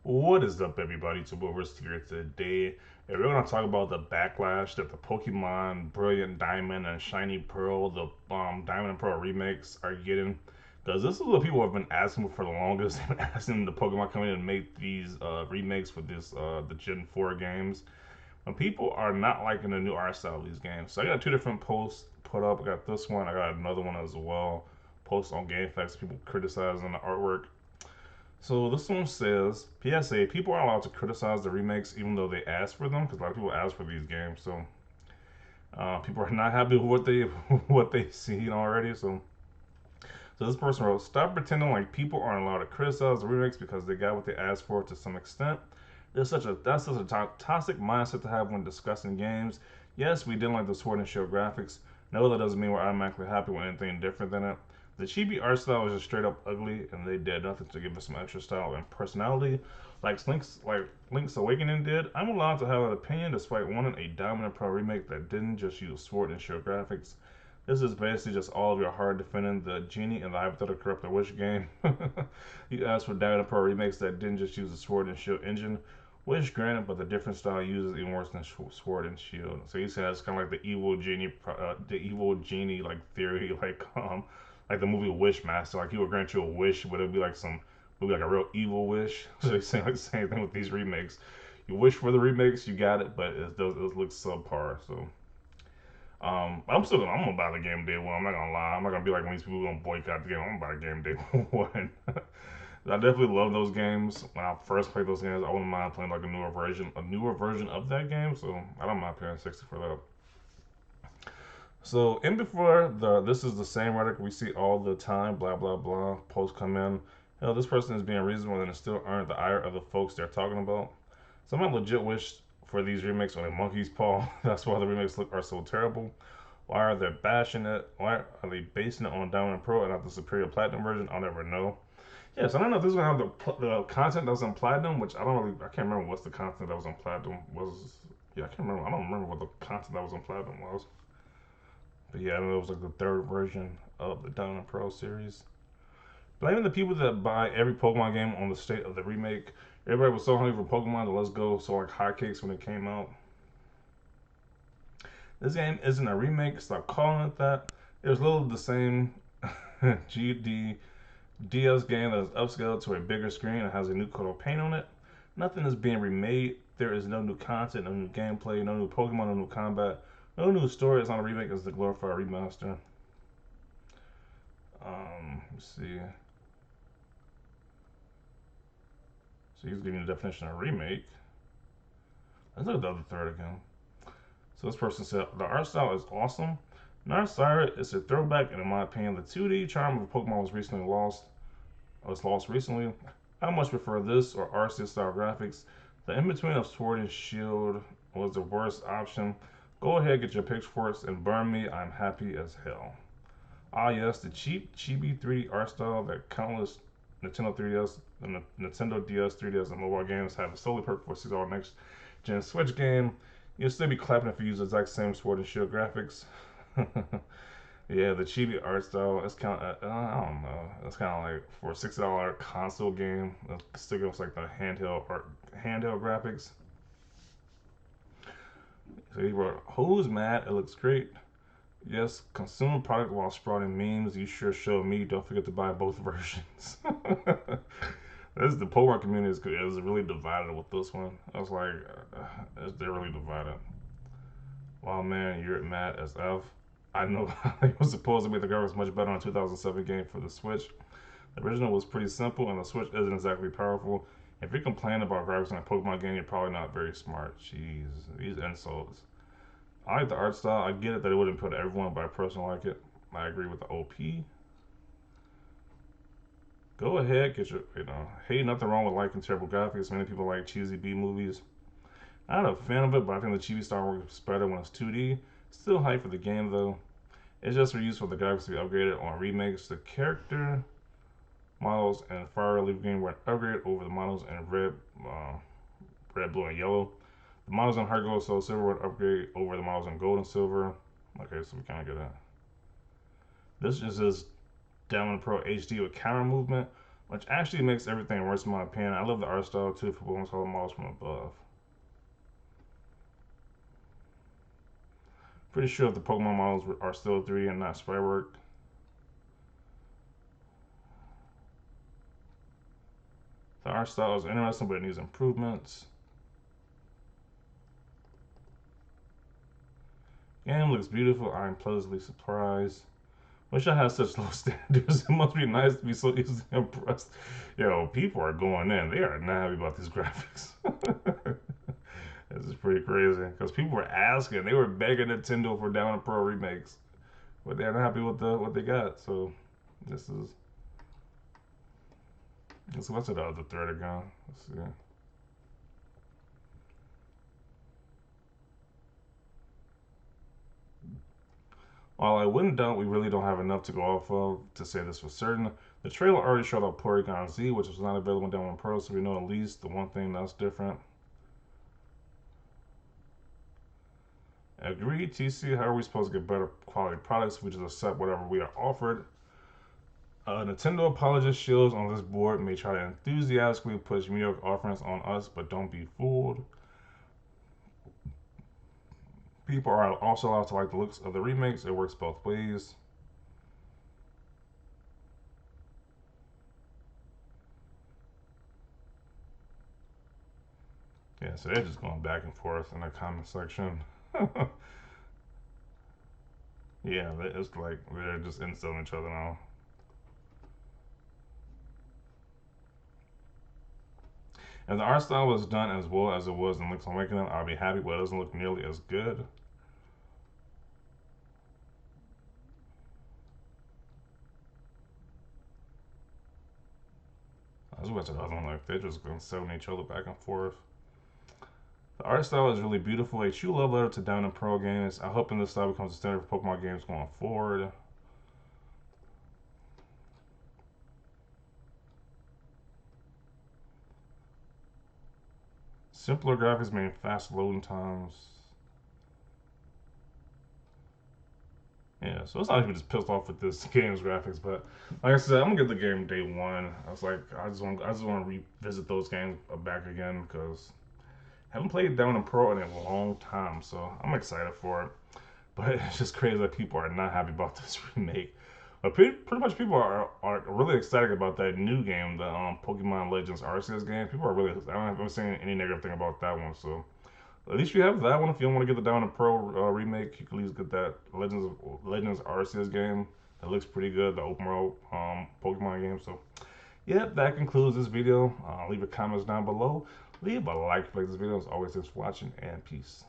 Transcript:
What is up, everybody? To Movers here today, and we're gonna talk about the backlash that the Pokemon Brilliant Diamond and Shiny Pearl, the Diamond and Pearl remakes, are getting. Because this is what people have been asking for the longest. They've been asking the Pokemon company to make these remakes for this the Gen 4 games. And people are not liking the new art style of these games. So I got two different posts put up. I got this one. I got another one as well. Post on GameFAQs. People criticizing the artwork. So this one says, PSA, people are allowed to criticize the remakes even though they asked for them, because a lot of people ask for these games. So people are not happy with what they what they've seen already. So this person wrote, stop pretending like people aren't allowed to criticize the remakes because they got what they asked for to some extent. That's such a toxic mindset to have when discussing games. Yes, we didn't like the Sword and Shield graphics. No, that doesn't mean we're automatically happy with anything different than it. The chibi art style is just straight up ugly, and they did nothing to give us some extra style and personality, like Link's Awakening did. I'm allowed to have an opinion despite wanting a Diamond Pro remake that didn't just use Sword and Shield graphics. This is basically just all of your hard defending the genie in the hypothetical corrupt the wish game. You asked for Diamond Pro remakes that didn't just use the Sword and Shield engine, which granted, but the different style uses even worse than Sword and Shield. So he said it's kind of like the evil genie like theory, like the movie Wishmaster. Like he would grant you a wish, but it'd be like a real evil wish. So he's saying like the same thing with these remakes. You wish for the remakes, you got it, but it looks subpar. So I'm gonna buy the game day one. I'm not gonna lie. I'm not gonna be like one of these people who gonna boycott the game. I'm gonna buy the game day one. I definitely love those games. When I first played those games, I wouldn't mind playing like a newer version of that game. So I don't mind paying 60 for that. So in before the this is the same rhetoric we see all the time. Blah blah blah. Posts come in. Hell, this person is being reasonable and it still earned the ire of the folks they're talking about. Some I legit wish for these remakes on a monkey's paw. That's why the remakes are so terrible. Why are they bashing it? Why are they basing it on Diamond and Pro and not the superior Platinum version? I'll never know. Yes, I don't know if this is gonna have the content that was on Platinum, which I can't remember what's the content that was on Platinum was. Yeah, I can't remember. I don't remember what the content that was on Platinum was. But yeah, I know it was like the third version of the Diamond and Pro series. Blaming the people that buy every Pokemon game on the state of the remake. Everybody was so hungry for Pokemon to let's go so like hotcakes when it came out. This game isn't a remake. Stop calling it that. There's little the same GD DS game that is upscaled to a bigger screen and has a new coat of paint on it. Nothing is being remade. There is no new content, no new gameplay, no new Pokemon, no new combat, no new story. It's not a remake. It's the glorified remaster. Let's see. So he's giving the definition of remake. Let's look at the other third again. So this person said the art style is awesome. Not sorry, it's a throwback, and in my opinion, the 2D charm of Pokemon was lost recently. I much prefer this or RC style graphics. The in between of Sword and Shield was the worst option. Go ahead, get your pitchforks and burn me. I'm happy as hell. Ah, yes, the cheap chibi 3D art style that countless Nintendo 3DS and the Nintendo DS, 3DS, and mobile games have solely perfect for $6 next gen Switch game. You'll still be clapping if you use the exact same Sword and Shield graphics. Yeah, the chibi art style. It's kind of I don't know. It's kind of like for a $60 console game. It still gives like the handheld graphics. So he wrote, "Who's mad? It looks great. Yes, consume product while sprouting memes. You sure show me. Don't forget to buy both versions." This the Pokemon community is really divided with this one. I was like, they're really divided. Wow, man, you're mad as F. I know it was supposed to be the graphics much better on a 2007 game for the Switch. The original was pretty simple, and the Switch isn't exactly powerful. If you're complaining about graphics in a Pokemon game, you're probably not very smart. Jeez, these insults. I like the art style. I get it that it wouldn't put everyone, but I personally like it. I agree with the OP. Go ahead, get hey, nothing wrong with liking terrible graphics. Many people like cheesy B movies. I'm not a fan of it, but I think the chibi style works better when it's 2D. Still hype for the game though. It's just for use for the graphics to be upgraded on remakes. The character models and Fire Leaf Green were upgraded over the models in red, blue, and yellow. The models in Heart Gold, Soul Silver would upgrade over the models in Gold and Silver. Okay, so we kind of get that. This is just Diamond Pro HD with camera movement. which actually makes everything worse in my opinion. I love the art style too for Pokemon Color models from above. Pretty sure if the Pokemon models are still 3D and not sprite work. The art style is interesting, but it needs improvements. Game looks beautiful. I'm pleasantly surprised. Wish I had such low standards. It must be nice to be so easily impressed. Yo, people are going in. They are not happy about these graphics. This is pretty crazy. Because people were asking. They were begging Nintendo for Down and Pro remakes. But they're not happy with what they got. So this is. So what's the other thread again? Let's see. While I wouldn't doubt we really don't have enough to go off of to say this for certain, the trailer already showed up Porygon Z, which was not available in Down Pro, so we know at least the one thing that's different. Agreed, TC. How are we supposed to get better quality products if we just accept whatever we are offered? Nintendo apologist shields on this board may try to enthusiastically push mediocre offerings on us, but don't be fooled. People are also allowed to like the looks of the remakes. It works both ways. Yeah, so they're just going back and forth in the comment section. Yeah, it's like they're just insulting each other now. If the art style was done as well as it was in Link's Awakening, I'll be happy, but it doesn't look nearly as good. I was watching the other one, like they're just going selling each other back and forth. The art style is really beautiful. A true love letter to Down and Pro games. I hope this style becomes the standard for Pokemon games going forward. Simpler graphics mean fast loading times. Yeah, so it's not even just pissed off with this game's graphics, but like I said, I'm gonna get the game day one. I was like, I just want to revisit those games back again because I haven't played Down and Pro in a long time, so I'm excited for it. But it's just crazy that people are not happy about this remake. But pretty much people are really excited about that new game, the Pokemon Legends Arceus game. People are really, I haven't seen any negative thing about that one, so at least you have that one. If you don't want to get the Down and Pro remake, you can at least get that Legends Arceus game. That looks pretty good. The open world Pokemon game. So, yeah, that concludes this video. Leave your comments down below. Leave a like if you like this video. As always, thanks for watching and peace.